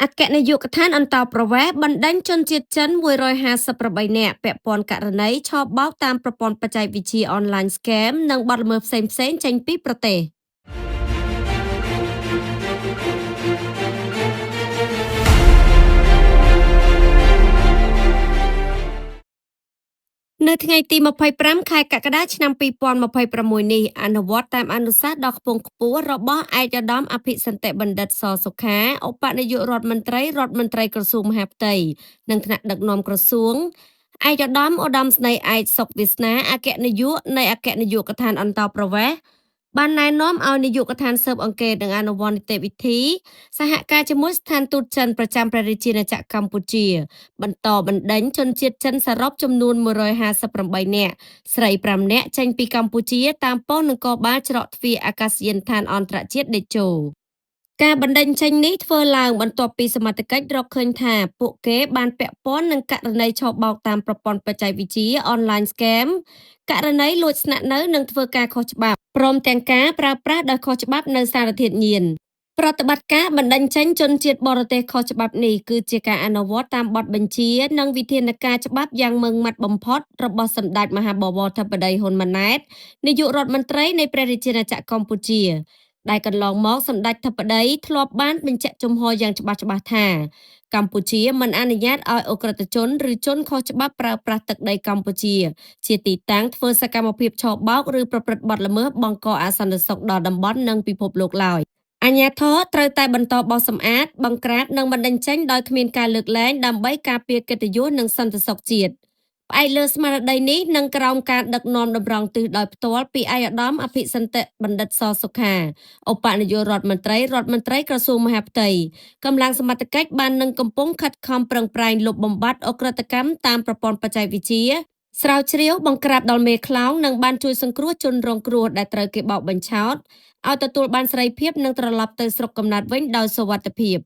អគ្គនាយកដ្ឋានអន្តោប្រវេសន៍បណ្ដេញជនជាតិចិន158នាក់ពាក់ព័ន្ធករណីឆបោកតាមប្រព័ន្ធបច្ចេកវិទ្យា Online Scam និងបទល្មើសផ្សេងៗចេញពីប្រទេស។ នៅថ្ងៃទី25ខែកក្កដាឆ្នាំ2026នេះអនុវត្តតាមអនុសាសន៍ដ៏ខ្ពង់ខ្ពស់របស់ឯកឧត្តមអភិសន្តបណ្ឌិត ស សុខាឧបនាយករដ្ឋមន្ត្រីក្រសួងមហាផ្ទៃនិងថ្នាក់ដឹកនាំក្រសួងឯកឧត្តមស្នេហ៍ឯកសុកវាសនាអគ្គនាយកនៃអគ្គនាយកដ្ឋានអន្តោប្រវេសន៍បានណែនាំឲ្យនាយកដ្ឋានស៊ើបអង្កេតនិងអនុវត្តនីតិវិធីសហការជាមួយស្ថានទូតចិនប្រចាំព្រះរាជាណាចក្រកម្ពុជាបន្តបណ្ដេញជនជាតិចិនសរុបចំនួន158នាក់ស្រី5នាក់ចេញពីកម្ពុជាតាមប៉ុស្តិ៍នគរបាលច្រកទ្វារអាកាសយានដ្ឋានអន្តរជាតិតេជោការបណ្ដេញចេញនេះធ្វើឡើងបន្ទាប់ពីសមត្ថកិច្ចរកឃើញថាពួកគេបានពាក់ព័ន្ធនឹងករណីឆបោកតាមប្រព័ន្ធបច្ចេកវិទ្យា Online Scam ករណីលួចស្នាក់នៅនិងធ្វើការខុសច្បាប់ព្រមទាំងការប្រើប្រាស់ដោយខុសច្បាប់នៅសារធាតុញៀនប្រតិបត្តិការបណ្ដេញចេញជនជាតិបរទេសខុសច្បាប់នេះគឺជាការអនុវត្តតាមបទបញ្ជានិងវិធានការច្បាប់យ៉ាងម៉ឺងម៉ាត់បំផុតរបស់សម្ដេចមហាបវរធិបតីហ៊ុនម៉ាណែតនាយករដ្ឋមន្ត្រីនៃព្រះរាជាណាចក្រកម្ពុជាដែលកន្លងមកសម្ដេចធិបតីធ្លាប់បានបញ្ជាក់ជំហរយ៉ាងច្បាស់ថាកម្ពុជាមិនអនុញ្ញាតឲ្យអ ுக ្រិតជនឬជនខុសច្បាប់ប្រើប្រាស់ទឹកដីកម្ពុជាជាទីតាំងធ្វើសកម្មភាពឆបោកឬប្រព្រឹត្តបទល្មើសបង្កអសន្តិសុខដល់តំបន់និងពិភពលោកឡើយអាជ្ញាធរត្រូវតែបន្តបោសសម្អាតបង្ក្រាបនិងបណ្ដេញចេញដោយគ្មានការលើកលែងដើម្បីការពារកិត្តិយសនិងសន្តិសុខជាតិផ្អែកលើស្មារតីនេះនិងក្រោមការដឹកនាំតម្រង់ទិសដោយផ្ទាល់ពីឯកឧត្តមអភិសន្តបណ្ឌិត ស សុខាឧបនាយករដ្ឋមន្ត្រីក្រសួងមហាផ្ទៃកម្លាំងសមត្ថកិច្ចបាននឹងកំពុងខិតខំប្រឹងប្រែងលុបបំបាត់អ ுக ្រិតកម្មតាមប្រព័ន្ធបច្ចេកវិទ្យាស្រាវជ្រាវបង្ក្រាបដល់មេខ្លោងនិងបានជួយសង្គ្រោះជនរងគ្រោះដែលត្រូវគេបោកបញ្ឆោតឲ្យទទួលបានសេរីភាពនិងត្រឡប់ទៅស្រុកកំណើតវិញដោយសុវត្ថិភាព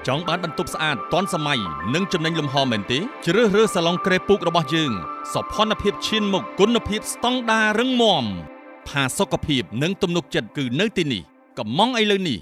ចង់បានបន្ទប់ស្អាតទាន់សម័យនិងចំណេញលំហមែនទេជ្រើសរើសសាឡុងក្រេពូករបស់យើងសោភ័ណភាពឈានមុខគុណភាពស្តង់ដាររឹងមាំផាសុកភាពនិងទំនុកចិត្តគឺនៅទីនេះកំងឥឡូវនេះ